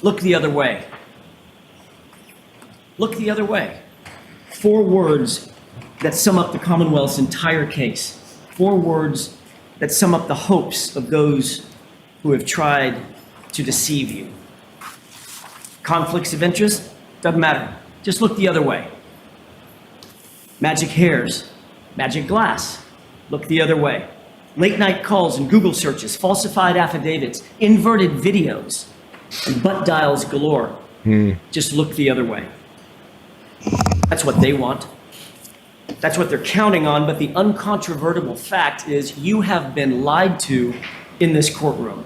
Look the other way. Look the other way. 4 words that sum up the Commonwealth's entire case. 4 words that sum up the hopes of those who have tried to deceive you. Conflicts of interest? Doesn't matter. Just look the other way. Magic hairs, magic glass. Look the other way. Late night calls and Google searches, falsified affidavits, inverted videos, and butt dials galore. Just look the other way. That's what they want. That's what they're counting on, but the uncontrovertible fact is you have been lied to in this courtroom.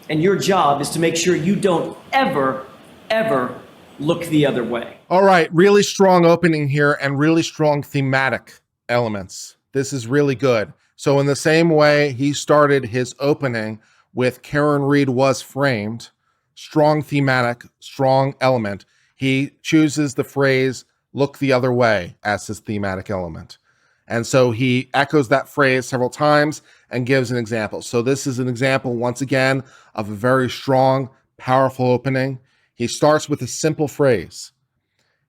And your job is to make sure you don't ever look the other way. All right, really strong opening here and really strong thematic elements. This is really good. So in the same way he started his opening with Karen Read was framed, strong thematic, strong element, he chooses the phrase, look the other way, as his thematic element. And so he echoes that phrase several times and gives an example. So this is an example, once again, of a very strong, powerful opening. He starts with a simple phrase.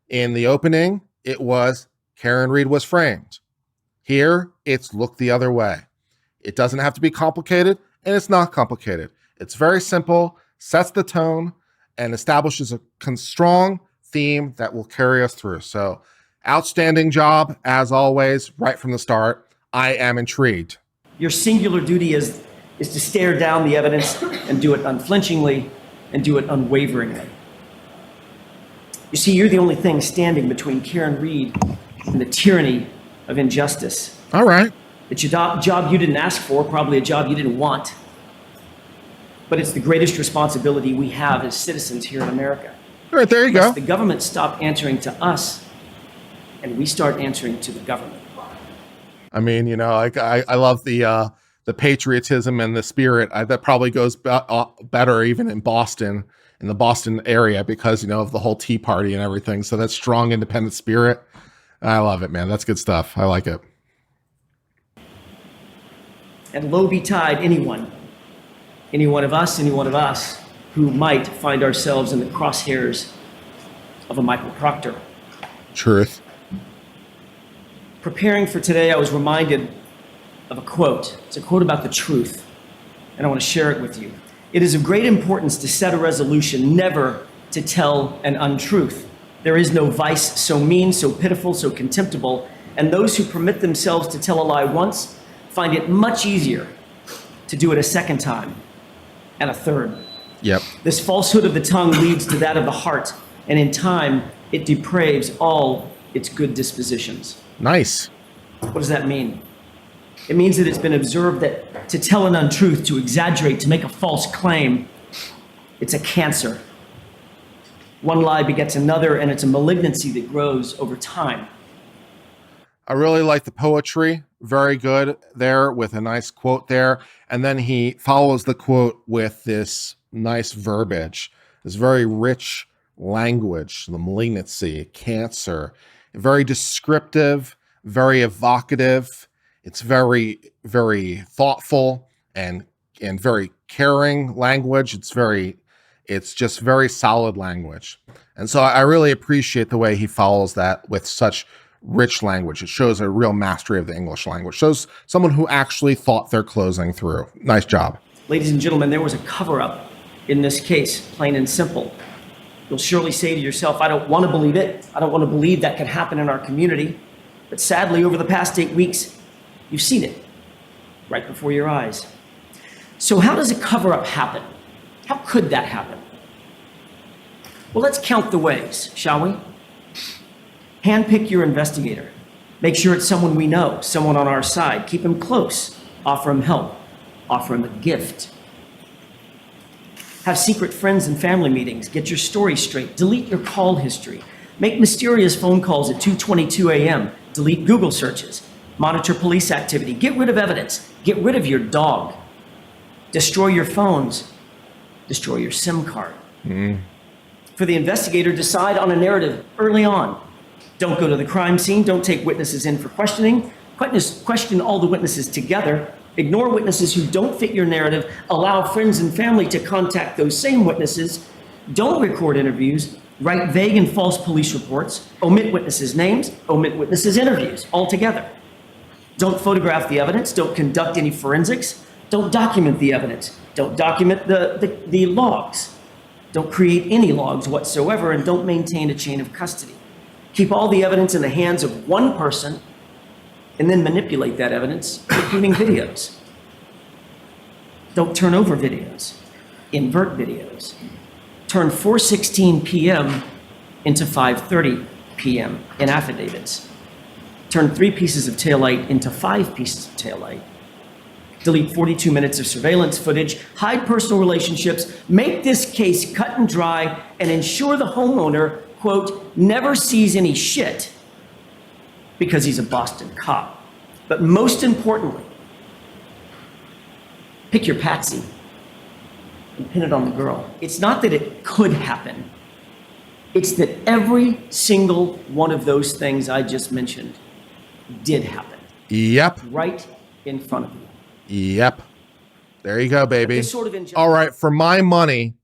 In the opening, it was Karen Read was framed. Here, it's look the other way. It doesn't have to be complicated, and it's not complicated. It's very simple, sets the tone, and establishes a strong theme that will carry us through. So, outstanding job, as always, right from the start. I am intrigued. Your singular duty is to stare down the evidence and do it unflinchingly and do it unwaveringly. You see, you're the only thing standing between Karen Read and the tyranny of injustice. All right. It's a job you didn't ask for, probably a job you didn't want. But it's the greatest responsibility we have as citizens here in America. All right, there you go. The government stop answering to us, and we start answering to the government. I mean, you know, I love the patriotism and the spirit. That probably goes better even in Boston, in the Boston area, because, you know, of the whole Tea Party and everything. So that strong, independent spirit. I love it, man. That's good stuff. I like it. And low betide any one of us who might find ourselves in the crosshairs of a Michael Proctor. Truth. Preparing for today, I was reminded of a quote. It's a quote about the truth, and I want to share it with you. It is of great importance to set a resolution never to tell an untruth. There is no vice so mean, so pitiful, so contemptible, and those who permit themselves to tell a lie once find it much easier to do it a second time and a third. Yep. This falsehood of the tongue leads to that of the heart, and in time, it depraves all its good dispositions. Nice. What does that mean? It means that it's been observed that to tell an untruth, to exaggerate, to make a false claim, it's a cancer. One lie begets another, and it's a malignancy that grows over time. I really like the poetry. Very good there with a nice quote there. And then he follows the quote with this nice verbiage, this very rich language, the malignancy, cancer, very descriptive, very evocative. It's very, very thoughtful and very caring language. It's just very solid language. And so I really appreciate the way he follows that with such rich language. It shows a real mastery of the English language. Shows someone who actually thought their closing through. Nice job. Ladies and gentlemen, there was a cover-up in this case, plain and simple. You'll surely say to yourself, I don't want to believe it. I don't want to believe that could happen in our community. But sadly, over the past 8 weeks, you've seen it right before your eyes. So how does a cover-up happen? How could that happen? Well, let's count the ways, shall we? Handpick your investigator. Make sure it's someone we know, someone on our side. Keep him close. Offer him help. Offer him a gift. Have secret friends and family meetings. Get your story straight. Delete your call history. Make mysterious phone calls at 2:22 a.m. Delete Google searches. Monitor police activity. Get rid of evidence. Get rid of your dog. Destroy your phones. Destroy your SIM card. For the investigator, decide on a narrative early on. Don't go to the crime scene. Don't take witnesses in for questioning. Question all the witnesses together. Ignore witnesses who don't fit your narrative. Allow friends and family to contact those same witnesses. Don't record interviews, write vague and false police reports, omit witnesses' names, omit witnesses' interviews altogether. Don't photograph the evidence, don't conduct any forensics, don't document the evidence, don't document the logs, don't create any logs whatsoever, and don't maintain a chain of custody. Keep all the evidence in the hands of one person and then manipulate that evidence, including videos. Don't turn over videos, invert videos. Turn 4:16 p.m. into 5:30 p.m. in affidavits. Turn 3 pieces of taillight into 5 pieces of taillight. Delete 42 minutes of surveillance footage, hide personal relationships, make this case cut and dry, and ensure the homeowner, quote, never sees any shit because he's a Boston cop. But most importantly, pick your patsy and pin it on the girl. It's not that it could happen. It's that every single one of those things I just mentioned did happen. Yep. Right in front of you. Yep. There you go, baby. This sort of All right. For my money,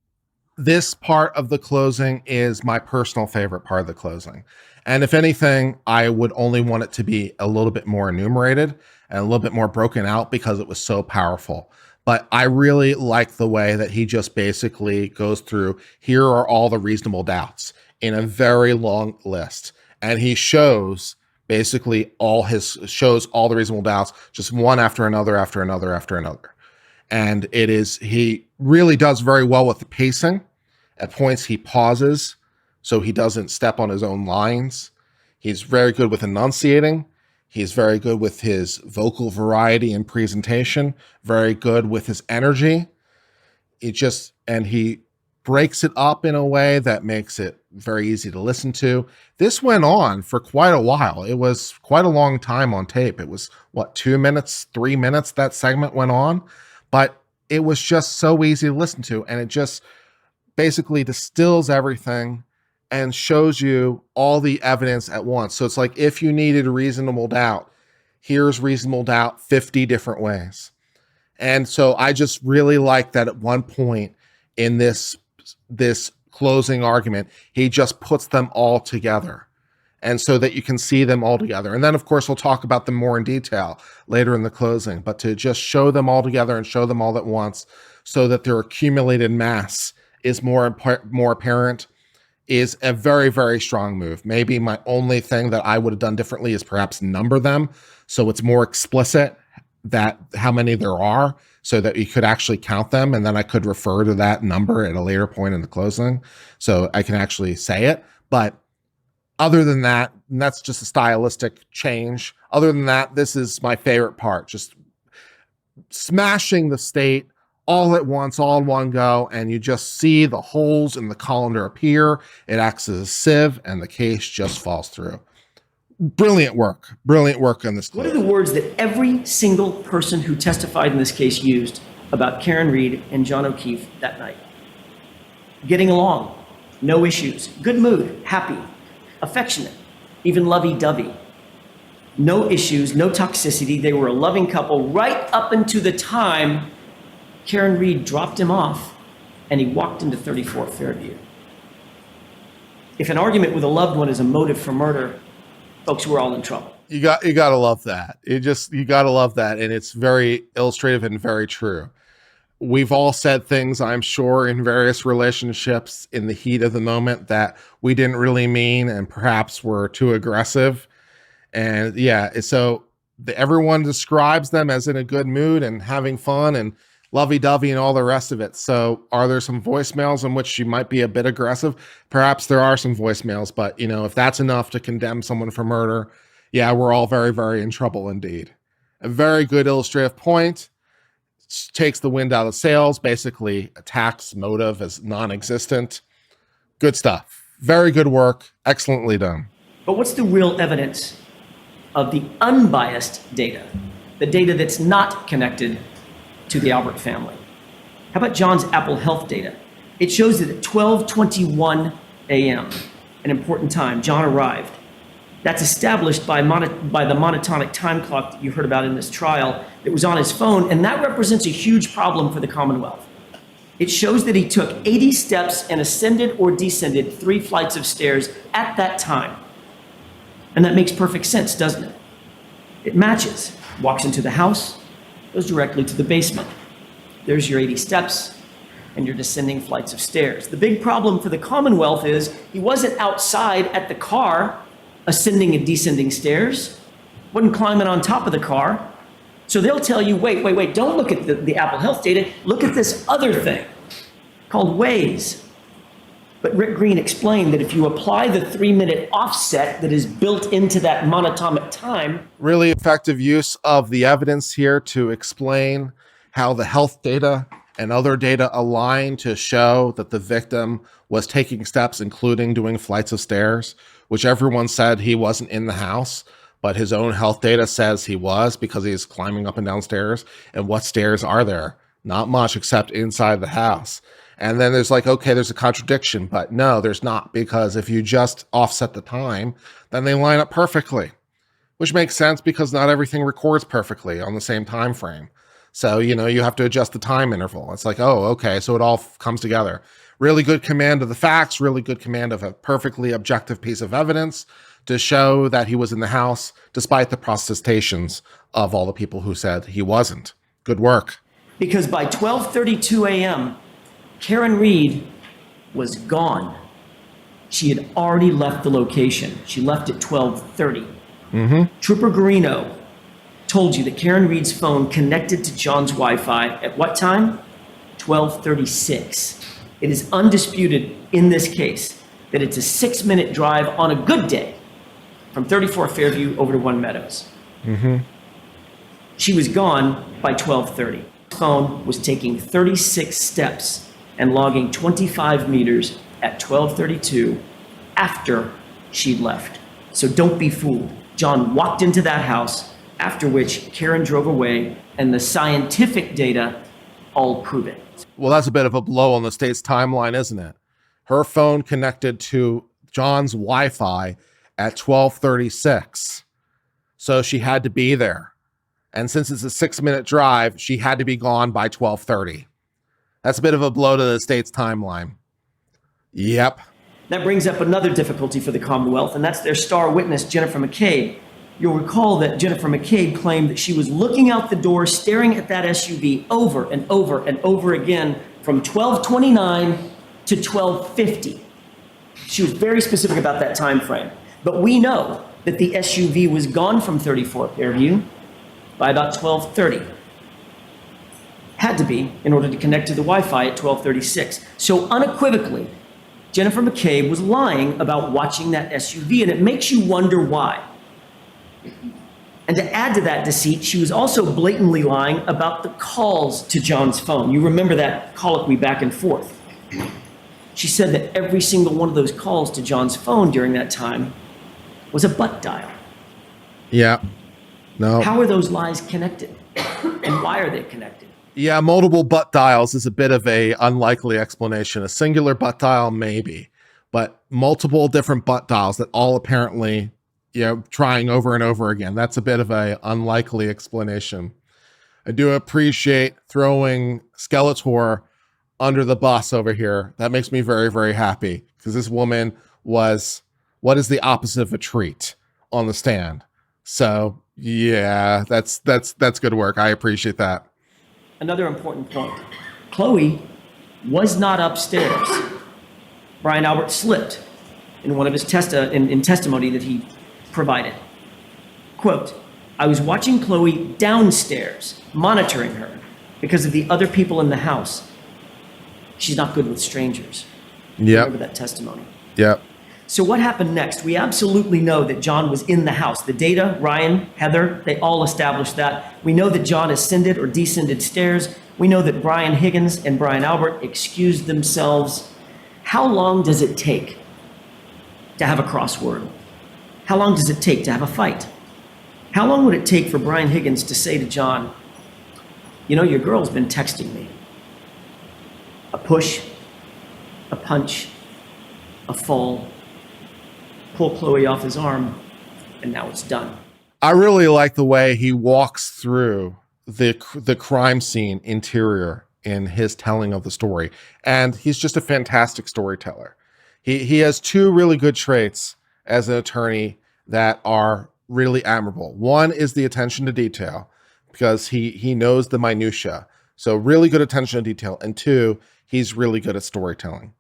this part of the closing is my personal favorite part of the closing. And if anything, I would only want it to be a little bit more enumerated and a little bit more broken out because it was so powerful. But I really like the way that he just basically goes through, here are all the reasonable doubts in a very long list. And he shows basically shows all the reasonable doubts, just one after another, after another, after another. And he really does very well with the pacing. At points he pauses so he doesn't step on his own lines. He's very good with enunciating. He's very good with his vocal variety and presentation, very good with his energy. He breaks it up in a way that makes it very easy to listen to. This went on for quite a while. It was quite a long time on tape. It was 2 minutes, 3 minutes that segment went on, but it was just so easy to listen to. And it just basically distills everything and shows you all the evidence at once. So it's like, if you needed reasonable doubt, here's reasonable doubt 50 different ways. And so I just really like that at one point in this closing argument, he just puts them all together. And so that you can see them all together. And then of course, we'll talk about them more in detail later in the closing, but to just show them all together and show them all at once so that their accumulated mass is more apparent is a very, very strong move. Maybe my only thing that I would have done differently is perhaps number them so it's more explicit that how many there are so that you could actually count them, and then I could refer to that number at a later point in the closing so I can actually say it. But other than that, and that's just a stylistic change. Other than that, this is my favorite part, just smashing the state all at once, all in one go, and you just see the holes in the colander appear. It acts as a sieve, and the case just falls through. Brilliant work on this. What are the words that every single person who testified in this case used about Karen Reed and John O'Keefe that night? Getting along, no issues, good mood, happy, affectionate, even lovey-dovey. No issues, no toxicity. They were a loving couple right up into the time Karen Reed dropped him off and he walked into 34 Fairview. If an argument with a loved one is a motive for murder, folks, we're all in trouble. You gotta love that. You gotta love that. And it's very illustrative and very true. We've all said things, I'm sure, in various relationships in the heat of the moment that we didn't really mean and perhaps were too aggressive. And yeah, so everyone describes them as in a good mood and having fun and lovey-dovey and all the rest of it. So are there some voicemails in which you might be a bit aggressive? Perhaps there are some voicemails, but if that's enough to condemn someone for murder, yeah, we're all very, very in trouble indeed. A very good illustrative point. Takes the wind out of sails, basically attacks motive as non-existent. Good stuff. Very good work. Excellently done. But what's the real evidence of the unbiased data? The data that's not connected to the Albert family? How about John's Apple Health data? It shows that at 12:21 a.m., an important time, John arrived. That's established by the monotonic time clock that you heard about in this trial that was on his phone, and that represents a huge problem for the Commonwealth. It shows that he took 80 steps and ascended or descended 3 flights of stairs at that time. And that makes perfect sense, doesn't it? It matches. Walks into the house, goes directly to the basement. There's your 80 steps and your descending flights of stairs. The big problem for the Commonwealth is he wasn't outside at the car ascending and descending stairs, wasn't climbing on top of the car. So they'll tell you, wait, don't look at the Apple Health data, look at this other thing called Waze. But Rick Green explained that if you apply the 3-minute offset that is built into that monatomic time. Really effective use of the evidence here to explain how the health data and other data align to show that the victim was taking steps, including doing flights of stairs, which everyone said he wasn't in the house, but his own health data says he was because he's climbing up and down stairs. And what stairs are there? Not much except inside the house. And then there's like, okay, there's a contradiction, but no, there's not, because if you just offset the time, then they line up perfectly, which makes sense because not everything records perfectly on the same time frame. So, you have to adjust the time interval. It's like, oh, okay, so it all comes together. Really good command of the facts, really good command of a perfectly objective piece of evidence to show that he was in the house, despite the protestations of all the people who said he wasn't. Good work. Because by 12:32 a.m., Karen Reed was gone. She had already left the location. She left at 12:30. Trooper Garino told you that Karen Reed's phone connected to John's Wi-Fi at what time? 12:36. It is undisputed in this case that it's a 6-minute drive on a good day from 34 Fairview over to One Meadows. She was gone by 12:30. Phone was taking 36 steps and logging 25 meters at 12:32 after she'd left. So don't be fooled. John walked into that house, after which Karen drove away, and the scientific data all prove it. Well, that's a bit of a blow on the state's timeline, isn't it? Her phone connected to John's Wi-Fi at 12:36. So she had to be there. And since it's a 6-minute drive, she had to be gone by 12:30. That's a bit of a blow to the state's timeline. Yep. That brings up another difficulty for the Commonwealth, and that's their star witness, Jennifer McCabe. You'll recall that Jennifer McCabe claimed that she was looking out the door, staring at that SUV over and over and over again from 12:29 to 12:50. She was very specific about that time frame. But we know that the SUV was gone from 34 Fairview by about 12:30. Had to be in order to connect to the Wi-Fi at 12:36. So unequivocally, Jennifer McCabe was lying about watching that SUV, and it makes you wonder why. And to add to that deceit, she was also blatantly lying about the calls to John's phone. You remember that colloquy back and forth. She said that every single one of those calls to John's phone during that time was a butt dial. Yeah. No. How are those lies connected? And why are they connected? Yeah, multiple butt dials is a bit of a unlikely explanation. A singular butt dial, maybe, but multiple different butt dials that all apparently, trying over and over again. That's a bit of a unlikely explanation. I do appreciate throwing Skeletor under the bus over here. That makes me very, very happy because this woman was, what is the opposite of a treat on the stand? So yeah, that's good work. I appreciate that. Another important point. Chloe was not upstairs. Brian Albert slipped in one of his testimony that he provided. Quote, "I was watching Chloe downstairs, monitoring her because of the other people in the house. She's not good with strangers." Yeah. Remember that testimony. Yep. So what happened next? We absolutely know that John was in the house. The data, Ryan, Heather, they all established that. We know that John ascended or descended stairs. We know that Brian Higgins and Brian Albert excused themselves. How long does it take to have a crossword? How long does it take to have a fight? How long would it take for Brian Higgins to say to John, your girl's been texting me? A push, a punch, a fall, pull Chloe off his arm, and now it's done. I really like the way he walks through the crime scene interior in his telling of the story. And he's just a fantastic storyteller. He has two really good traits as an attorney that are really admirable. One is the attention to detail, because he knows the minutia. So really good attention to detail. And two, he's really good at storytelling.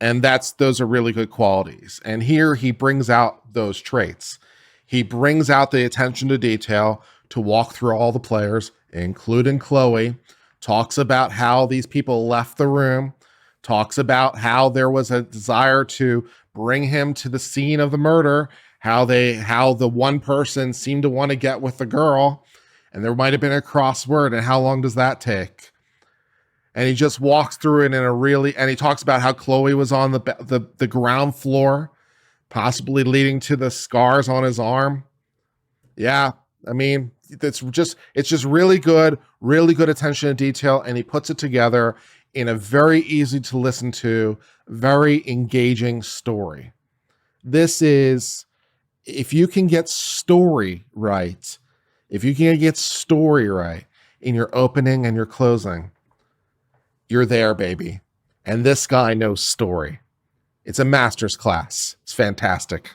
And those are really good qualities. And here he brings out those traits. He brings out the attention to detail to walk through all the players, including Chloe, talks about how these people left the room, talks about how there was a desire to bring him to the scene of the murder, how the one person seemed to want to get with the girl, and there might have been a crossword, and how long does that take? And he just walks through it and he talks about how Chloe was on the ground floor, possibly leading to the scars on his arm. Yeah, I mean, it's just really good attention to detail, and he puts it together in a very easy to listen to, very engaging story. This is, if you can get story right in your opening and your closing, you're there, baby. And this guy knows story. It's a master's class. It's fantastic.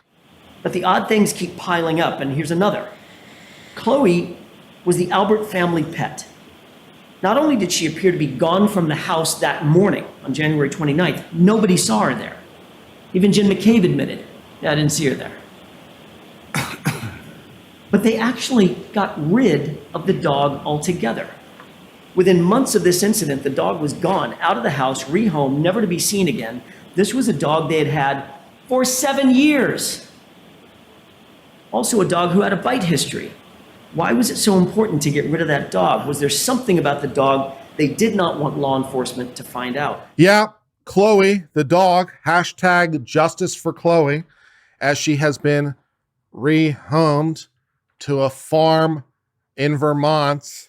But the odd things keep piling up, and here's another. Chloe was the Albert family pet. Not only did she appear to be gone from the house that morning on January 29th, nobody saw her there. Even Jen McCabe admitted, yeah, I didn't see her there. But they actually got rid of the dog altogether. Within months of this incident, the dog was gone, out of the house, rehomed, never to be seen again. This was a dog they had had for 7 years. Also a dog who had a bite history. Why was it so important to get rid of that dog? Was there something about the dog they did not want law enforcement to find out? Yeah, Chloe, the dog, hashtag justice for Chloe, as she has been rehomed to a farm in Vermont.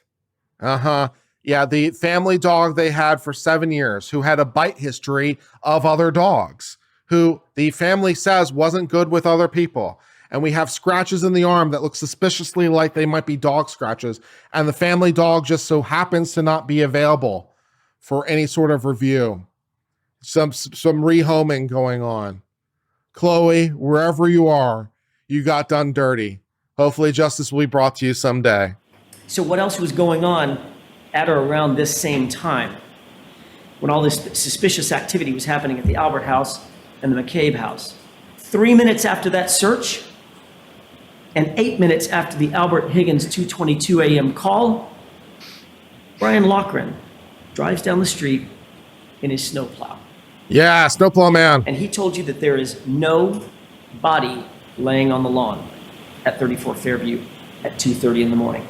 Yeah, the family dog they had for 7 years, who had a bite history of other dogs, who the family says wasn't good with other people. And we have scratches in the arm that look suspiciously like they might be dog scratches. And the family dog just so happens to not be available for any sort of review. Some rehoming going on. Chloe, wherever you are, you got done dirty. Hopefully justice will be brought to you someday. So what else was going on at or around this same time when all this suspicious activity was happening at the Albert house and the McCabe house? 3 minutes after that search and 8 minutes after the Albert Higgins 2:22 a.m. call, Brian Loughran drives down the street in his snowplow. Yeah, Snowplow man. And he told you that there is no body laying on the lawn at 34 Fairview at 2:30 in the morning.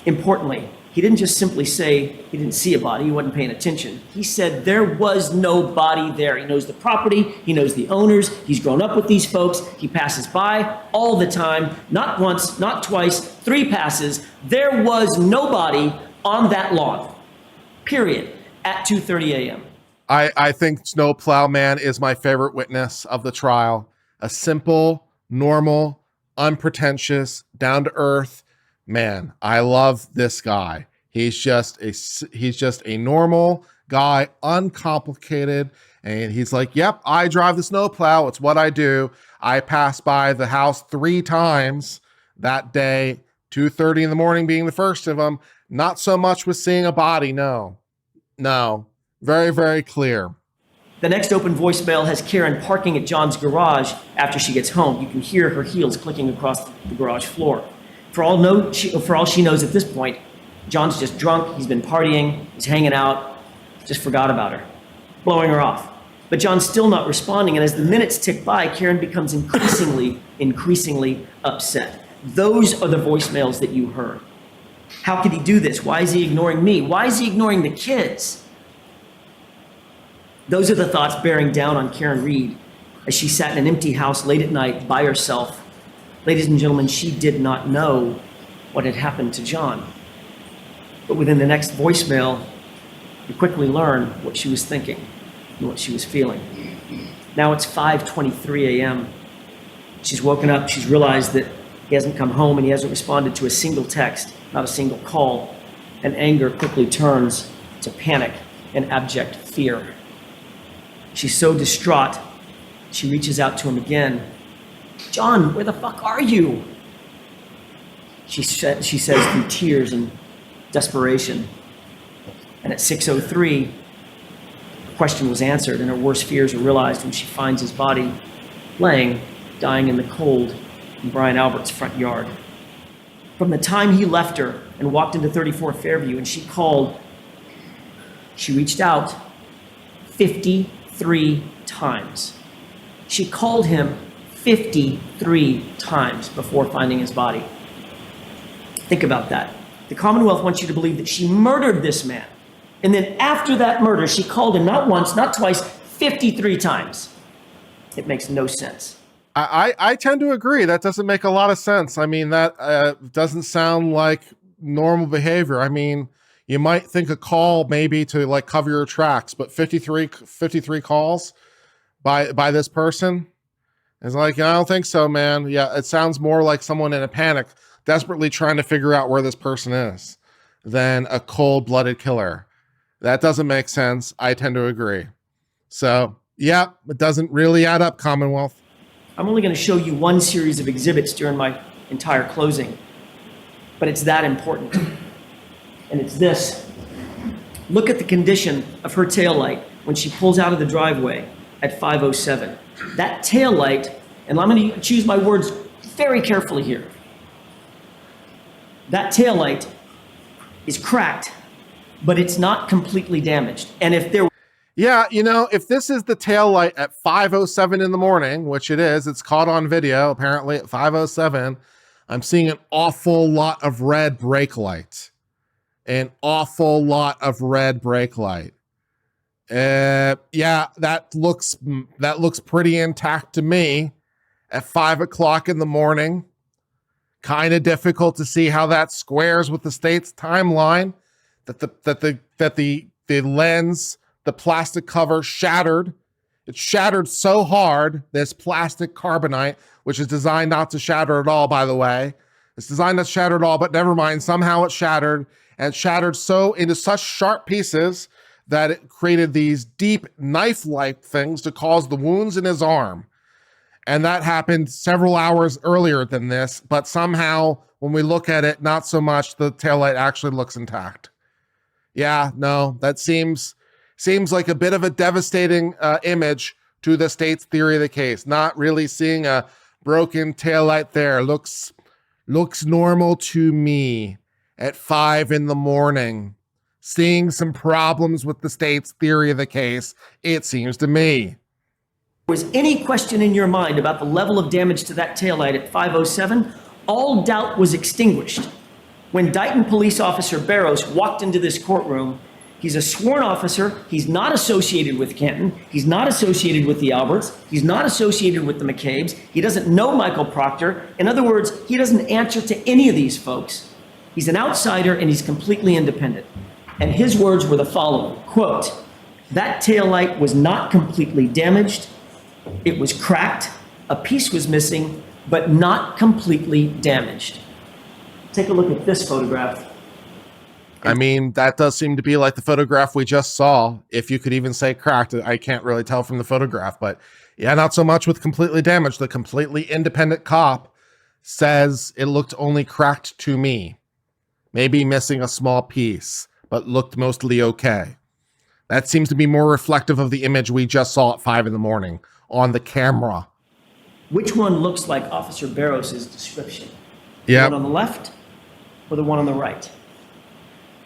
Importantly, he didn't just simply say he didn't see a body, he wasn't paying attention. He said there was no body there. He knows the property, he knows the owners, he's grown up with these folks, he passes by all the time, not once, not twice, 3 passes. There was nobody on that lawn, period, at 2:30 a.m. I think Snowplow man is my favorite witness of the trial. A simple, normal, unpretentious, down-to-earth man. I love this guy. He's just a normal guy, uncomplicated, and he's like, yep, I drive the snowplow. It's what I do. I passed by the house 3 times that day, 2:30 in the morning being the first of them. Not so much with seeing a body, no. Very, very clear. The next open voicemail has Karen parking at John's garage after she gets home. You can hear her heels clicking across the garage floor. For all she knows at this point, John's just drunk, he's been partying, he's hanging out, just forgot about her, blowing her off. But John's still not responding, and as the minutes tick by, Karen becomes increasingly upset. Those are the voicemails that you heard. How could he do this? Why is he ignoring me? Why is he ignoring the kids? Those are the thoughts bearing down on Karen Reed as she sat in an empty house late at night by herself. Ladies and gentlemen, she did not know what had happened to John. But within the next voicemail, you quickly learn what she was thinking and what she was feeling. Now it's 5:23 a.m. She's woken up, she's realized that he hasn't come home and he hasn't responded to a single text, not a single call, and anger quickly turns to panic and abject fear. She's so distraught, she reaches out to him again. "John, where the fuck are you?" She says through tears and desperation. And at 6:03, her question was answered and her worst fears are realized when she finds his body laying, dying in the cold in Brian Albert's front yard. From the time he left her and walked into 34 Fairview and she called, she reached out 53 times. She called him 53 times before finding his body. Think about that. The Commonwealth wants you to believe that she murdered this man. And then after that murder, she called him not once, not twice, 53 times. It makes no sense. I tend to agree. That doesn't make a lot of sense. I mean, that doesn't sound like normal behavior. I mean, you might think a call maybe to like cover your tracks, but 53 calls by this person is like, I don't think so, man. Yeah, it sounds more like someone in a panic, desperately trying to figure out where this person is than a cold-blooded killer. That doesn't make sense. I tend to agree. So, yeah, it doesn't really add up, Commonwealth. I'm only going to show you one series of exhibits during my entire closing, but it's that important. And it's this. Look at the condition of her taillight when she pulls out of the driveway at 5:07. That taillight, and I'm going to choose my words very carefully here. That taillight is cracked, but it's not completely damaged. And if there Yeah, you know, if this is the taillight at 5:07 in the morning, which it is, it's caught on video, apparently at 5:07, I'm seeing an awful lot of red brake light. An awful lot of red brake light. Yeah, that looks pretty intact to me at 5 o'clock in the morning. Kind of difficult to see how that squares with the state's timeline that the lens, the plastic cover shattered. It shattered so hard, this plastic carbonite, which is designed not to shatter at all, by the way. It's designed not to shatter at all, but never mind. Somehow it shattered, and shattered so into such sharp pieces that it created these deep knife-like things to cause the wounds in his arm. And that happened several hours earlier than this, but somehow when we look at it, not so much, the taillight actually looks intact. Yeah, no, that seems like a bit of a devastating image to the state's theory of the case. Not really seeing a broken taillight there. Looks normal to me at 5 in the morning. Seeing some problems with the state's theory of the case, it seems to me. was any question in your mind about the level of damage to that taillight at 5:07, all doubt was extinguished. When Dighton Police Officer Barrows walked into this courtroom, he's a sworn officer. He's not associated with Kenton. He's not associated with the Alberts. He's not associated with the McCabe's. He doesn't know Michael Proctor. In other words, he doesn't answer to any of these folks. He's an outsider and he's completely independent. And his words were the following, quote, "That taillight was not completely damaged. It was cracked. A piece was missing, but not completely damaged." Take a look at this photograph. I mean, that does seem to be like the photograph we just saw. If you could even say cracked, I can't really tell from the photograph, but yeah, not so much with completely damaged. The completely independent cop says it looked only cracked to me. Maybe missing a small piece, but looked mostly okay. That seems to be more reflective of the image we just saw at 5 in the morning on the camera. Which one looks like Officer Barrows' description? Yeah. The one on the left or the one on the right?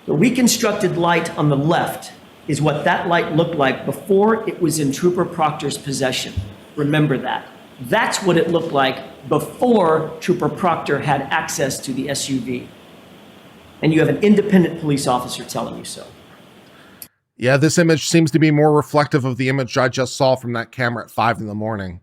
The reconstructed light on the left is what that light looked like before it was in Trooper Proctor's possession. Remember that. That's what it looked like before Trooper Proctor had access to the SUV. And you have an independent police officer telling you so. Yeah, this image seems to be more reflective of the image I just saw from that camera at 5 in the morning.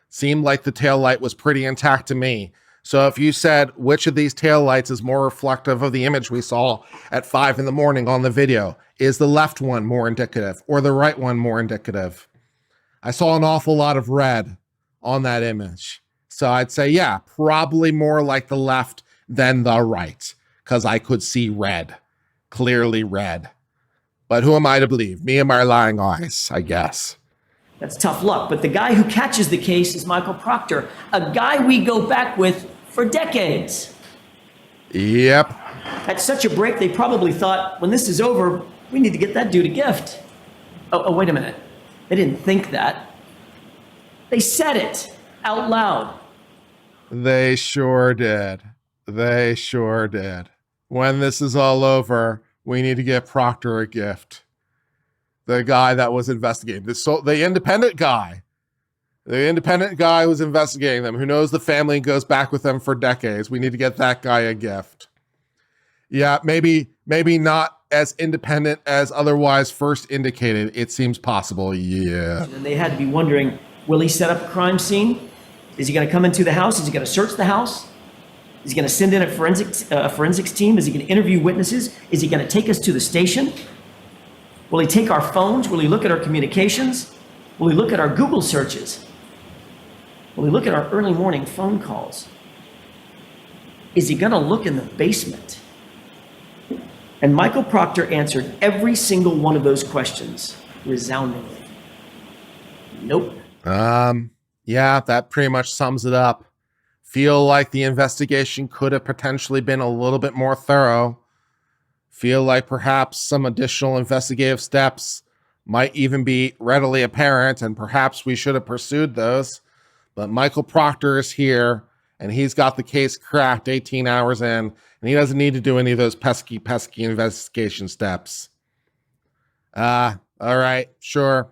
Seemed like the taillight was pretty intact to me. So if you said which of these taillights is more reflective of the image we saw at 5 in the morning on the video, is the left one more indicative or the right one more indicative? I saw an awful lot of red on that image. So I'd say, yeah, probably more like the left than the right, because I could see red, clearly red. But who am I to believe? Me and my lying eyes, I guess. That's tough luck. But the guy who catches the case is Michael Proctor, a guy we go back with for decades. Yep. At such a break, they probably thought, when this is over, we need to get that dude a gift. Oh, wait a minute. They didn't think that. They said it out loud. They sure did. They sure did. When this is all over, we need to get Proctor a gift. The guy that was investigating. The independent guy. The independent guy who's investigating them, who knows the family and goes back with them for decades. We need to get that guy a gift. Yeah, maybe not as independent as otherwise first indicated. It seems possible, yeah. And they had to be wondering, will he set up a crime scene? Is he going to come into the house? Is he going to search the house? Is he going to send in a forensics team? Is he going to interview witnesses? Is he going to take us to the station? Will he take our phones? Will he look at our communications? Will he look at our Google searches? Will he look at our early morning phone calls? Is he going to look in the basement? And Michael Proctor answered every single one of those questions resoundingly. Nope. Yeah, that pretty much sums it up. Feel like the investigation could have potentially been a little bit more thorough. Feel like perhaps some additional investigative steps might even be readily apparent, and perhaps we should have pursued those. But Michael Proctor is here, and he's got the case cracked 18 hours in, and he doesn't need to do any of those pesky investigation steps. All right, sure,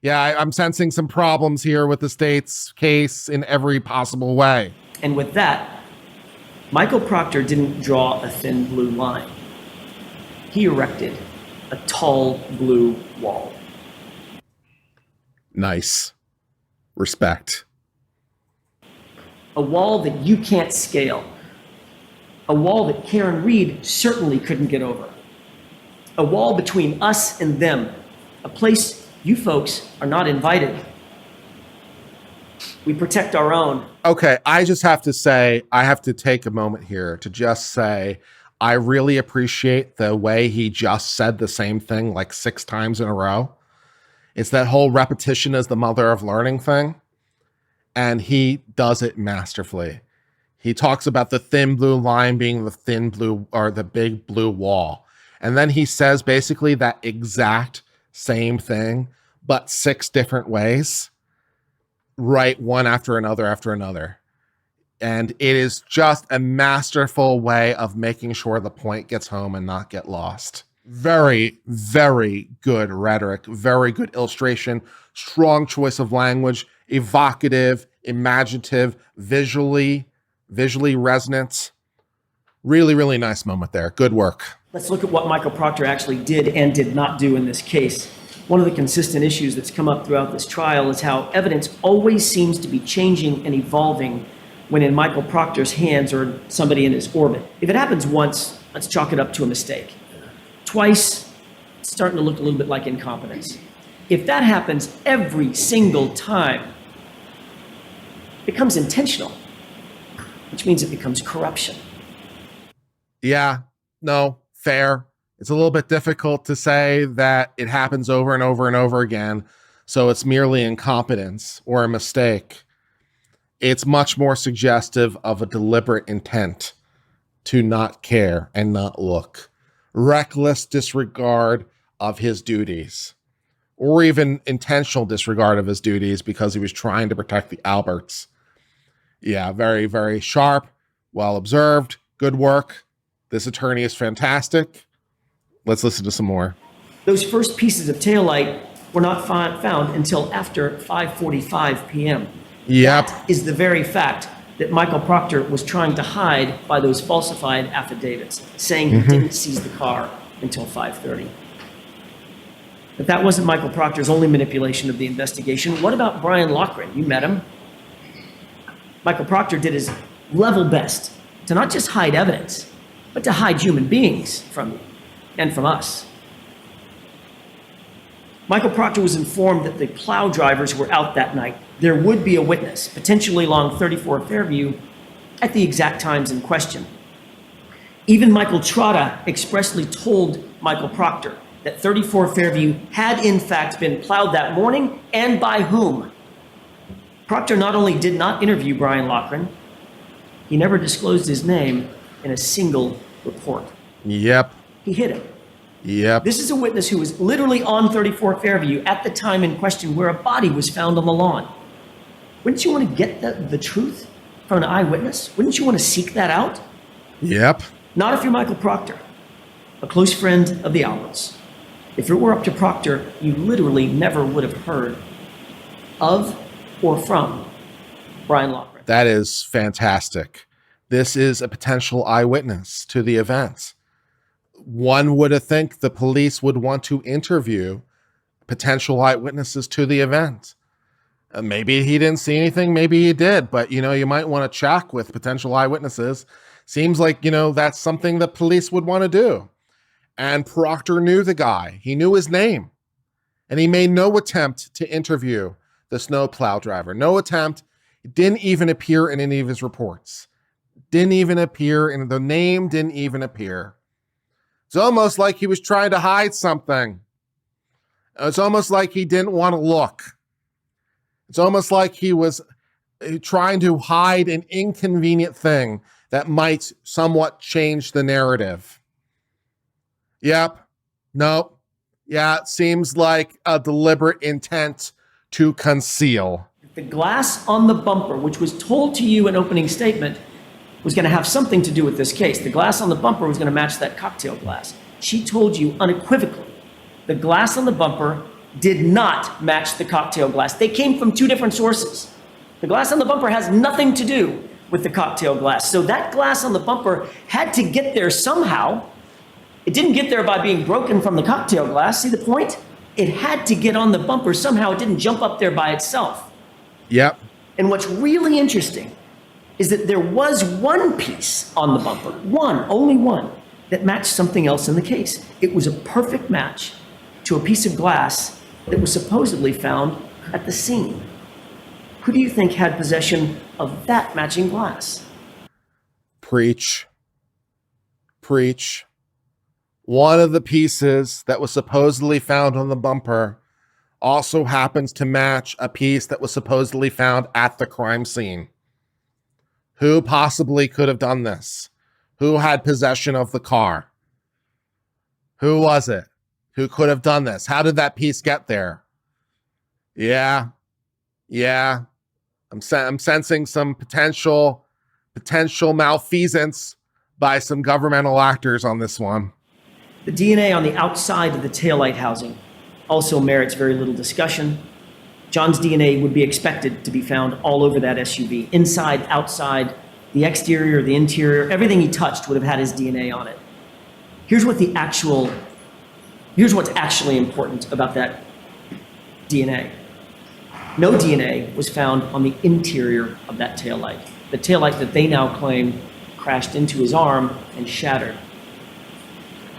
I'm sensing some problems here with the state's case in every possible way. And with that, Michael Proctor didn't draw a thin blue line. He erected a tall blue wall. Nice. Respect. A wall that you can't scale. A wall that Karen Reed certainly couldn't get over. A wall between us and them. A place you folks are not invited. We protect our own. Okay, I just have to say, I have to take a moment here to just say, I really appreciate the way he just said the same thing like 6 times in a row. It's that whole repetition is the mother of learning thing. And he does it masterfully. He talks about the thin blue line being the thin blue or the big blue wall. And then he says basically that exact same thing, but 6 different ways, right? One after another. And it is just a masterful way of making sure the point gets home and not get lost. Very, very good rhetoric, very good illustration, strong choice of language, evocative, imaginative, visually resonant. Really, really nice moment there. Good work. Let's look at what Michael Proctor actually did and did not do in this case. One of the consistent issues that's come up throughout this trial is how evidence always seems to be changing and evolving when in Michael Proctor's hands or somebody in his orbit. If it happens once, let's chalk it up to a mistake. Twice, it's starting to look a little bit like incompetence. If that happens every single time, it becomes intentional, which means it becomes corruption. Yeah, no, fair. It's a little bit difficult to say that it happens over and over and over again, so it's merely incompetence or a mistake. It's much more suggestive of a deliberate intent to not care and not look. Reckless disregard of his duties, or even intentional disregard of his duties because he was trying to protect the Alberts. Yeah, very, very sharp, well observed, good work. This attorney is fantastic. Let's listen to some more. Those first pieces of taillight were not found until after 5:45 p.m. Yep. That is the very fact that Michael Proctor was trying to hide by those falsified affidavits, saying he didn't seize the car until 5:30. But that wasn't Michael Proctor's only manipulation of the investigation. What about Brian Loughran? You met him. Michael Proctor did his level best to not just hide evidence, but to hide human beings from you and from us. Michael Proctor was informed that the plow drivers were out that night. There would be a witness, potentially along 34 Fairview, at the exact times in question. Even Michael Trotta expressly told Michael Proctor that 34 Fairview had in fact been plowed that morning, and by whom. Proctor not only did not interview Brian Loughran, he never disclosed his name in a single report. Yep. He hid him. Yep. This is a witness who was literally on 34 Fairview at the time in question where a body was found on the lawn. Wouldn't you want to get the truth from an eyewitness? Wouldn't you want to seek that out? Yep. Not if you're Michael Proctor, a close friend of the Alberts. If it were up to Proctor, you literally never would have heard of or from Brian Loughran. That is fantastic. This is a potential eyewitness to the event. One would have think the police would want to interview potential eyewitnesses to the event. Maybe he didn't see anything, maybe he did, but you might want to check with potential eyewitnesses. Seems like, that's something that police would want to do. And Proctor knew the guy. He knew his name. And he made no attempt to interview the snowplow driver. No attempt. It didn't even appear in any of his reports. Didn't even appear, and the name didn't even appear. It's almost like he was trying to hide something. It's almost like he didn't want to look. It's almost like he was trying to hide an inconvenient thing that might somewhat change the narrative. Yep. Nope. Yeah, it seems like a deliberate intent to conceal. The glass on the bumper, which was told to you in opening statement, was going to have something to do with this case. The glass on the bumper was going to match that cocktail glass. She told you unequivocally the glass on the bumper did not match the cocktail glass. They came from two different sources. The glass on the bumper has nothing to do with the cocktail glass. So that glass on the bumper had to get there somehow. It didn't get there by being broken from the cocktail glass. See the point? It had to get on the bumper somehow. It didn't jump up there by itself. Yep. And what's really interesting is that there was one piece on the bumper, only one, that matched something else in the case. It was a perfect match to a piece of glass that was supposedly found at the scene. Who do you think had possession of that matching glass? Preach. Preach. One of the pieces that was supposedly found on the bumper also happens to match a piece that was supposedly found at the crime scene. Who possibly could have done this? Who had possession of the car? Who was it? Who could have done this? How did that piece get there? Yeah. I'm sensing some potential malfeasance by some governmental actors on this one. The DNA on the outside of the taillight housing also merits very little discussion. John's DNA would be expected to be found all over that SUV, inside, outside, the exterior, the interior, everything he touched would have had his DNA on it. Here's what's actually important about that DNA. No DNA was found on the interior of that taillight, the taillight that they now claim crashed into his arm and shattered.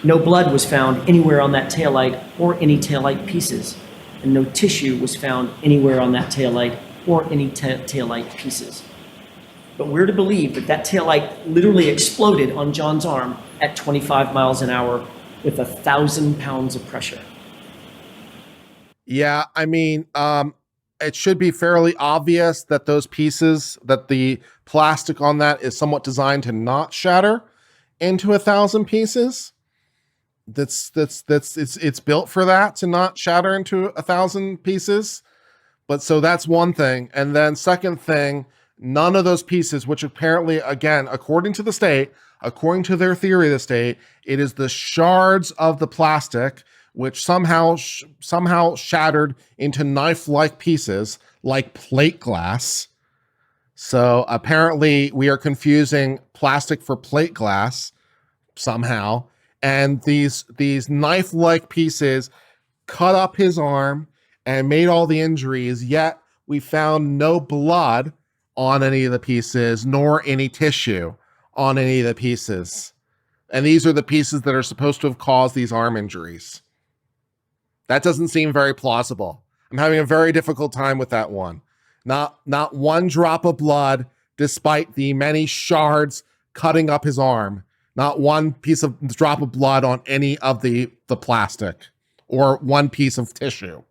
No blood was found anywhere on that taillight or any taillight pieces, and no tissue was found anywhere on that taillight or any taillight pieces. But we're to believe that that taillight literally exploded on John's arm at 25 miles an hour with 1,000 pounds of pressure. Yeah, I mean, it should be fairly obvious that those pieces, that the plastic on that is somewhat designed to not shatter into 1,000 pieces. It's built for that, to not shatter into 1,000 pieces. But so that's one thing. And then second thing, none of those pieces, which apparently, again, according to the state, according to their theory of the state, it is the shards of the plastic which somehow shattered into knife-like pieces like plate glass. So apparently we are confusing plastic for plate glass somehow. And these knife-like pieces cut up his arm and made all the injuries, yet we found no blood on any of the pieces, nor any tissue on any of the pieces. And these are the pieces that are supposed to have caused these arm injuries. That doesn't seem very plausible. I'm having a very difficult time with that one. Not one drop of blood, despite the many shards cutting up his arm. Not one drop of blood on any of the plastic. or one piece of tissue.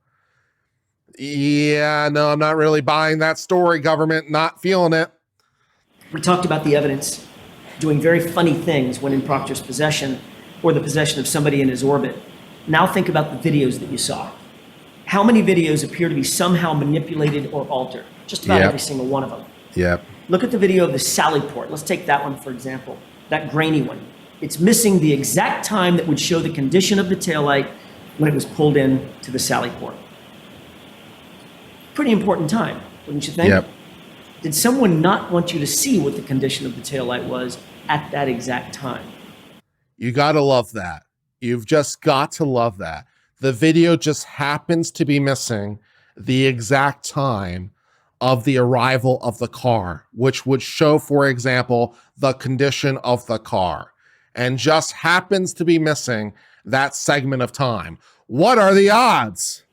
Yeah, no, I'm not really buying that story, government. Not feeling it. We talked about the evidence doing very funny things when in Proctor's possession or the possession of somebody in his orbit. Now think about the videos that you saw. How many videos appear to be somehow manipulated or altered? Just about every single one of them. Yep. Look at the video of the Sally port. Let's take that one, for example, that grainy one. It's missing the exact time that would show the condition of the taillight when it was pulled in to the Sally port. Pretty important time, wouldn't you think? Yep. Did someone not want you to see what the condition of the taillight was at that exact time? You got to love that. You've just got to love that. The video just happens to be missing the exact time of the arrival of the car, which would show, for example, the condition of the car, and just happens to be missing that segment of time. What are the odds?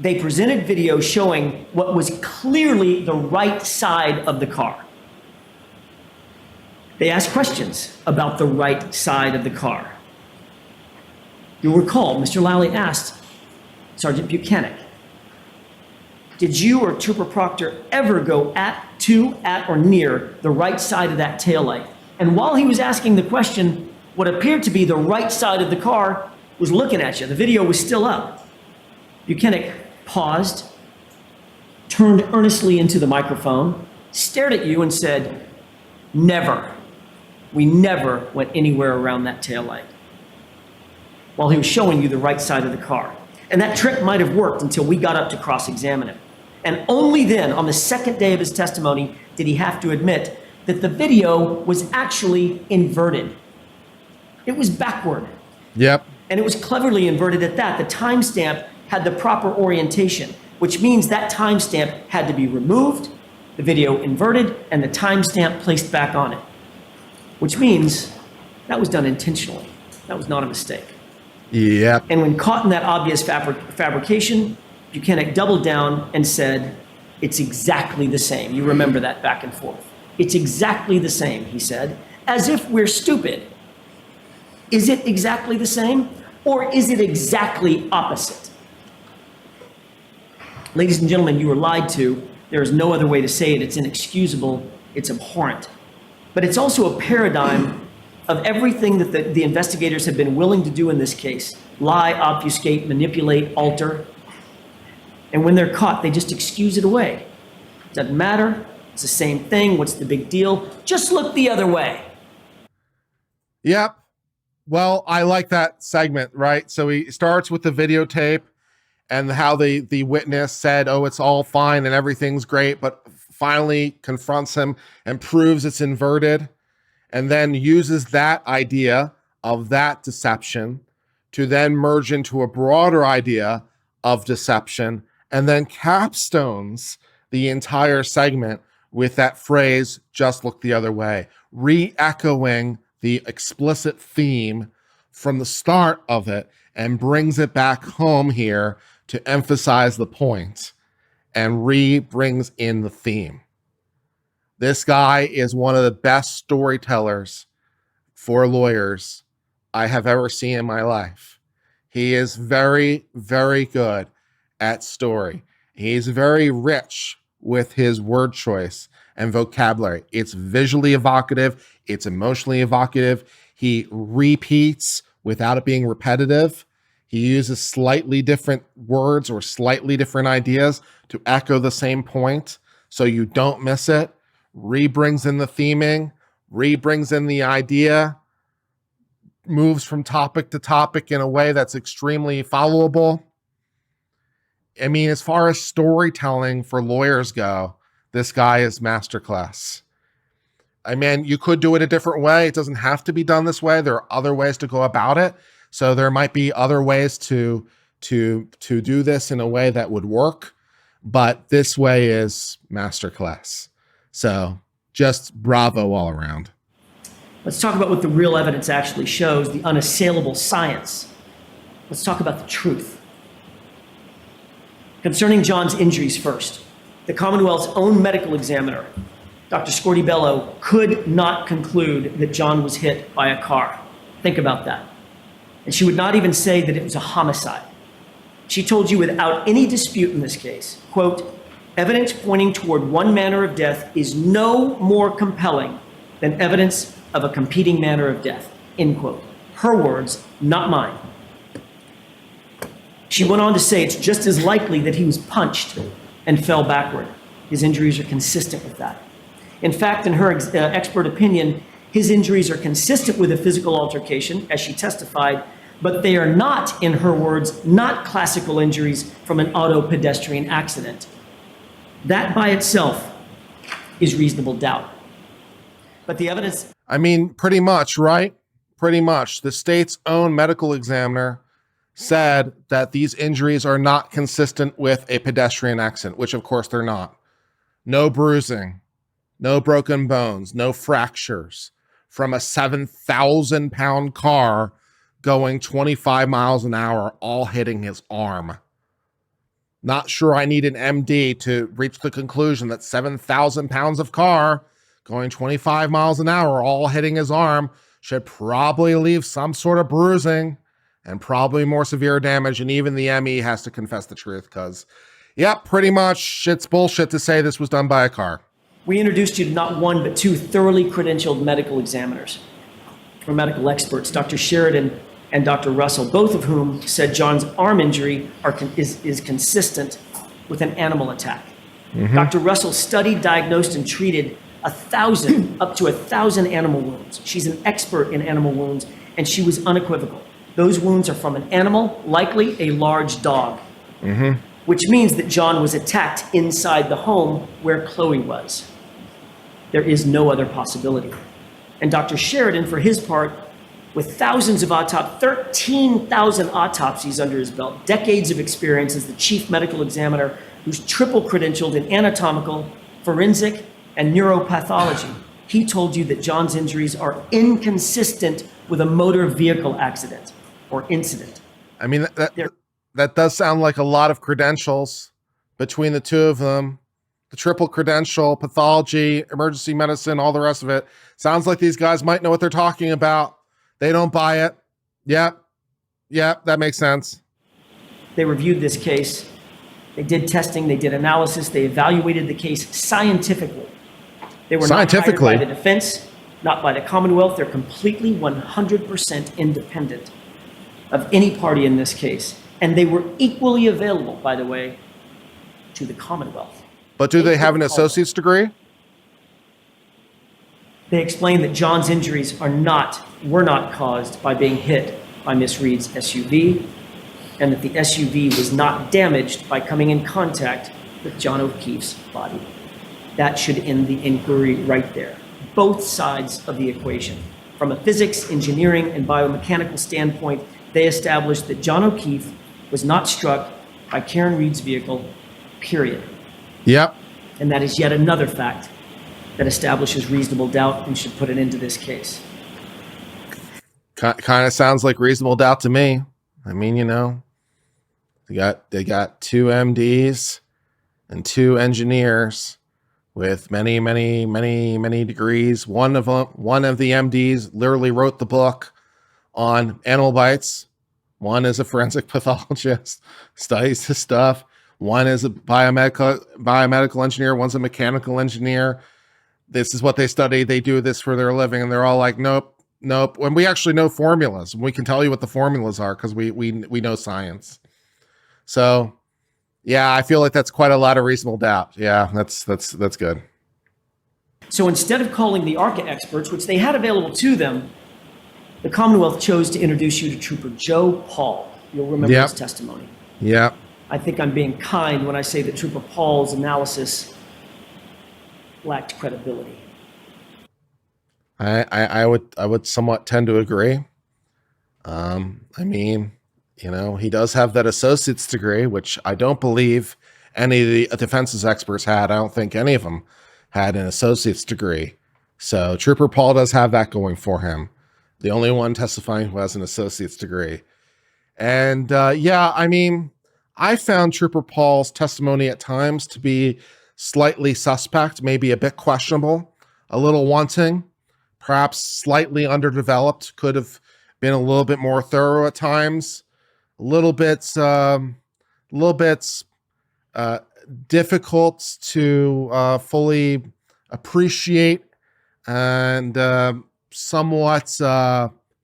They presented video showing what was clearly the right side of the car. They asked questions about the right side of the car. You'll recall, Mr. Lally asked Sergeant Buchanan, did you or Trooper Proctor ever go at, or near the right side of that taillight? And while he was asking the question, what appeared to be the right side of the car was looking at you. The video was still up. Buchanan paused, turned earnestly into the microphone, stared at you and said, never. We never went anywhere around that taillight. While he was showing you the right side of the car. And that trick might have worked until we got up to cross-examine him. And only then, on the second day of his testimony, did he have to admit that the video was actually inverted. It was backward. Yep. And it was cleverly inverted at that. The timestamp had the proper orientation, which means that timestamp had to be removed, the video inverted, and the timestamp placed back on it. Which means that was done intentionally. That was not a mistake. Yep. And when caught in that obvious fabrication, Buchanan doubled down and said, it's exactly the same. You remember that back and forth. It's exactly the same, he said, as if we're stupid. Is it exactly the same, or is it exactly opposite? Ladies and gentlemen, you were lied to. There is no other way to say it. It's inexcusable. It's abhorrent. But it's also a paradigm of everything that the investigators have been willing to do in this case. Lie, obfuscate, manipulate, alter. And when they're caught, they just excuse it away. Doesn't matter. It's the same thing. What's the big deal? Just look the other way. Yep. Well, I like that segment, right? So he starts with the videotape and how the witness said, oh, it's all fine and everything's great, but finally confronts him and proves it's inverted, and then uses that idea of that deception to then merge into a broader idea of deception, and then capstones the entire segment with that phrase, just look the other way, re-echoing the explicit theme from the start of it and brings it back home here to emphasize the point and brings in the theme. This guy is one of the best storytellers for lawyers I have ever seen in my life. He is very, very good at story. He's very rich with his word choice and vocabulary. It's visually evocative. It's emotionally evocative. He repeats without it being repetitive. He uses slightly different words or slightly different ideas to echo the same point so you don't miss it. Brings in the theming, brings in the idea, moves from topic to topic in a way that's extremely followable. I mean, as far as storytelling for lawyers go, this guy is masterclass. I mean, you could do it a different way. It doesn't have to be done this way. There are other ways to go about it. So there might be other ways to do this in a way that would work, but this way is masterclass. So just bravo all around. Let's talk about what the real evidence actually shows, the unassailable science. Let's talk about the truth. Concerning John's injuries first, the Commonwealth's own medical examiner, Dr. Scortibello, could not conclude that John was hit by a car. Think about that. And she would not even say that it was a homicide. She told you without any dispute in this case, quote, evidence pointing toward one manner of death is no more compelling than evidence of a competing manner of death, end quote. Her words, not mine. She went on to say it's just as likely that he was punched and fell backward. His injuries are consistent with that. In fact, in her expert opinion, his injuries are consistent with a physical altercation, as she testified, but they are not, in her words, not classical injuries from an auto pedestrian accident. That by itself is reasonable doubt. But the evidence... I mean, pretty much, right? Pretty much. The state's own medical examiner said that these injuries are not consistent with a pedestrian accident, which of course they're not. No bruising, no broken bones, no fractures from a 7,000-pound car going 25 miles an hour, all hitting his arm. Not sure I need an MD to reach the conclusion that 7,000 pounds of car going 25 miles an hour, all hitting his arm, should probably leave some sort of bruising and probably more severe damage. And even the ME has to confess the truth because, yep, pretty much it's bullshit to say this was done by a car. We introduced you to not one, but two thoroughly credentialed medical examiners or medical experts, Dr. Sheridan and Dr. Russell, both of whom said John's arm injury is consistent with an animal attack. Mm-hmm. Dr. Russell studied, diagnosed, and treated up to 1,000 animal wounds. She's an expert in animal wounds, and she was unequivocal. Those wounds are from an animal, likely a large dog, which means that John was attacked inside the home where Chloe was. There is no other possibility. And Dr. Sheridan, for his part, with thousands of 13,000 autopsies under his belt, decades of experience as the chief medical examiner who's triple credentialed in anatomical, forensic, and neuropathology, he told you that John's injuries are inconsistent with a motor vehicle accident or incident. I mean, that does sound like a lot of credentials between the two of them. The triple credential, pathology, emergency medicine, all the rest of it. Sounds like these guys might know what they're talking about. They don't buy it. Yep, that makes sense. They reviewed this case. They did testing. They did analysis. They evaluated the case scientifically. They were not hired by the defense, not by the Commonwealth. They're completely 100% independent of any party in this case. And they were equally available, by the way, to the Commonwealth. But do they have an associate's degree? They explained that John's injuries were not caused by being hit by Miss Reed's SUV, and that the SUV was not damaged by coming in contact with John O'Keefe's body. That should end the inquiry right there. Both sides of the equation. From a physics, engineering, and biomechanical standpoint, they established that John O'Keefe was not struck by Karen Reed's vehicle, period. Yep. And that is yet another fact that establishes reasonable doubt and should put an end to this case. Kind of sounds like reasonable doubt to me. I mean, you know, they got two MDs and two engineers with many degrees. One of the MDs literally wrote the book on animal bites. One is a forensic pathologist, studies this stuff. One is a biomedical engineer. One's a mechanical engineer. This is what they study. They do this for their living. And they're all like, nope. When we actually know formulas, we can tell you what the formulas are because we know science. So yeah, I feel like that's quite a lot of reasonable doubt. Yeah, that's good. So instead of calling the ARCA experts, which they had available to them, the Commonwealth chose to introduce you to Trooper Joe Paul. You'll remember his testimony. Yeah. I think I'm being kind when I say that Trooper Paul's analysis lacked credibility. I would somewhat tend to agree. I mean, you know, he does have that associate's degree, which I don't believe any of the defense's experts had. I don't think any of them had an associate's degree. So Trooper Paul does have that going for him. The only one testifying who has an associate's degree. And yeah, I mean, I found Trooper Paul's testimony at times to be slightly suspect, maybe a bit questionable, a little wanting, perhaps slightly underdeveloped, could have been a little bit more thorough at times, a little bit little bit difficult to fully appreciate, and somewhat,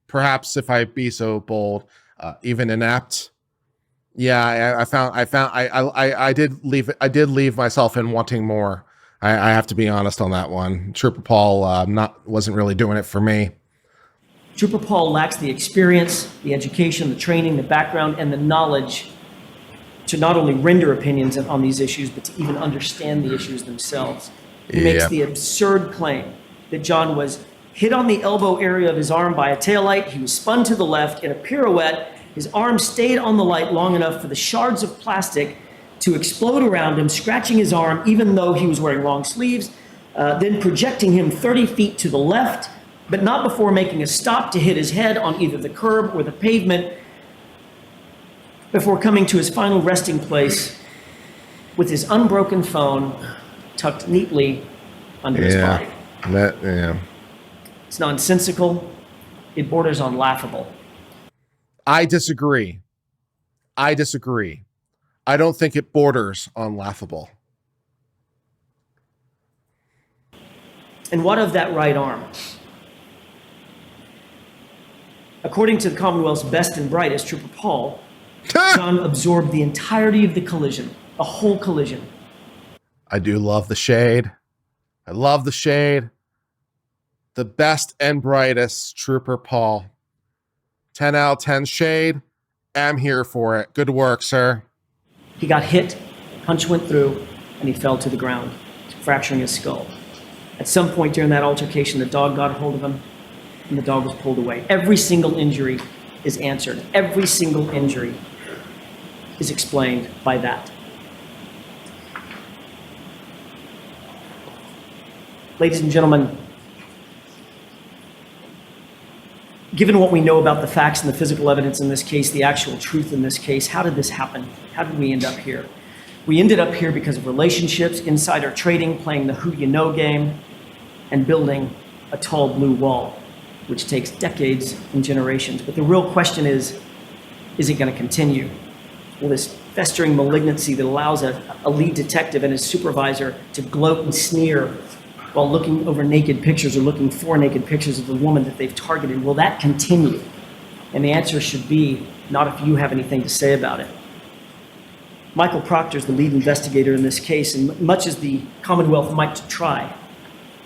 perhaps, if I be so bold, even inept. Yeah, I did leave myself in wanting more. I have to be honest on that one. Trooper Paul wasn't really doing it for me. Trooper Paul lacks the experience, the education, the training, the background, and the knowledge to not only render opinions on these issues, but to even understand the issues themselves. He makes the absurd claim that John was hit on the elbow area of his arm by a taillight. He was spun to the left in a pirouette. His arm stayed on the light long enough for the shards of plastic to explode around him, scratching his arm even though he was wearing long sleeves, then projecting him 30 feet to the left, but not before making a stop to hit his head on either the curb or the pavement, before coming to his final resting place with his unbroken phone tucked neatly under his body. It's nonsensical. It borders on laughable. I disagree. I don't think it borders on laughable. And what of that right arm? According to the Commonwealth's best and brightest, Trooper Paul, John absorbed the entirety of the collision, the whole collision. I do love the shade. I love the shade. The best and brightest, Trooper Paul. 10 out of 10 shade. I'm here for it. Good work, sir. He got hit, punch went through, and he fell to the ground, fracturing his skull. At some point during that altercation, the dog got a hold of him, and the dog was pulled away. Every single injury is answered. Every single injury is explained by that. Ladies and gentlemen, given what we know about the facts and the physical evidence in this case, the actual truth in this case, how did this happen? How did we end up here? We ended up here because of relationships, insider trading, playing the who you know game, and building a tall blue wall, which takes decades and generations. But the real question is it going to continue? Will this festering malignancy that allows a lead detective and his supervisor to gloat and sneer while looking over naked pictures or looking for naked pictures of the woman that they've targeted, will that continue? And the answer should be, not if you have anything to say about it. Michael Proctor is the lead investigator in this case, and much as the Commonwealth might try,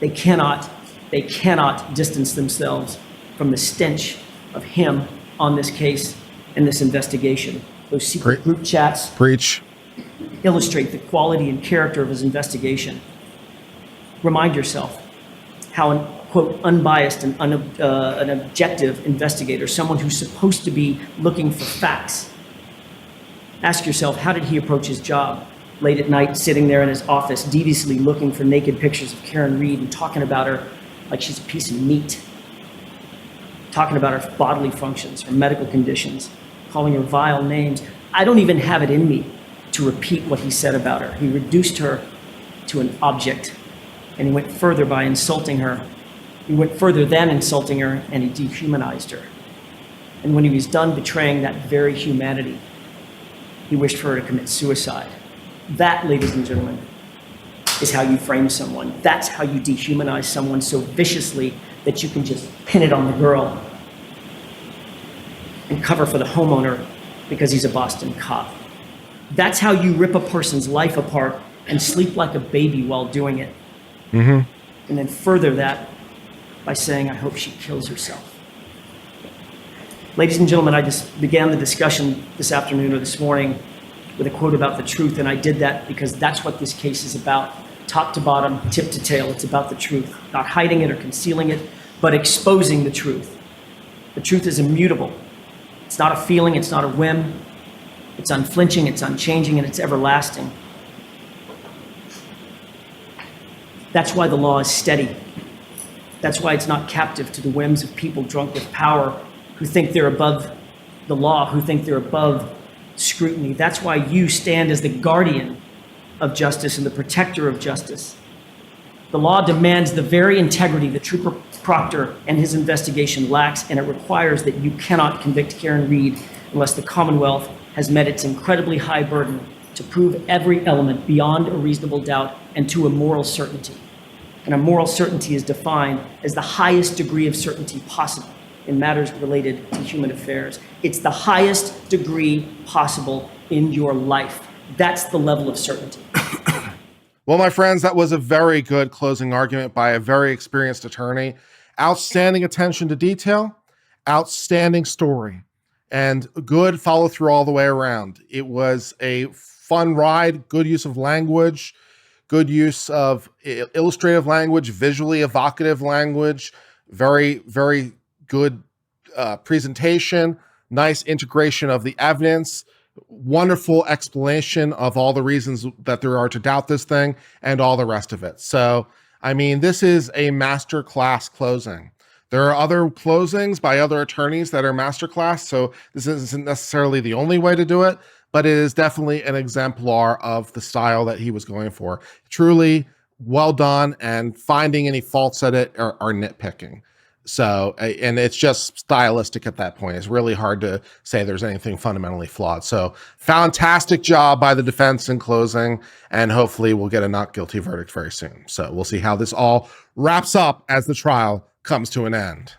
they cannot distance themselves from the stench of him on this case and this investigation. Those secret group chats illustrate the quality and character of his investigation. Remind yourself how an, quote, unbiased and an objective investigator, someone who's supposed to be looking for facts. Ask yourself, how did he approach his job? Late at night, sitting there in his office, deviously looking for naked pictures of Karen Reed and talking about her like she's a piece of meat. Talking about her bodily functions, her medical conditions, calling her vile names. I don't even have it in me to repeat what he said about her. He reduced her to an object, and he went further by insulting her. He went further than insulting her, and he dehumanized her. And when he was done betraying that very humanity, he wished for her to commit suicide. That, ladies and gentlemen, is how you frame someone. That's how you dehumanize someone so viciously that you can just pin it on the girl and cover for the homeowner because he's a Boston cop. That's how you rip a person's life apart and sleep like a baby while doing it. Mm-hmm. And then further that by saying, I hope she kills herself. Ladies and gentlemen, I just began the discussion this afternoon or this morning with a quote about the truth, and I did that because that's what this case is about. Top to bottom, tip to tail, it's about the truth. Not hiding it or concealing it, but exposing the truth. The truth is immutable. It's not a feeling, it's not a whim. It's unflinching, it's unchanging, and it's everlasting. That's why the law is steady. That's why it's not captive to the whims of people drunk with power who think they're above the law, who think they're above scrutiny. That's why you stand as the guardian of justice and the protector of justice. The law demands the very integrity that Trooper Proctor and his investigation lacks, and it requires that you cannot convict Karen Reed unless the Commonwealth has met its incredibly high burden to prove every element beyond a reasonable doubt and to a moral certainty. And a moral certainty is defined as the highest degree of certainty possible in matters related to human affairs. It's the highest degree possible in your life. That's the level of certainty. Well, my friends, that was a very good closing argument by a very experienced attorney. Outstanding attention to detail, outstanding story, and good follow through all the way around. It was a fun ride, good use of language, good use of illustrative language, visually evocative language, very, very good presentation, nice integration of the evidence, wonderful explanation of all the reasons that there are to doubt this thing and all the rest of it. So, I mean, this is a masterclass closing. There are other closings by other attorneys that are masterclass, so this isn't necessarily the only way to do it, but it is definitely an exemplar of the style that he was going for. Truly well done, and finding any faults at it are nitpicking. So, and it's just stylistic at that point. It's really hard to say there's anything fundamentally flawed. So fantastic job by the defense in closing, and hopefully we'll get a not guilty verdict very soon. So we'll see how this all wraps up as the trial comes to an end.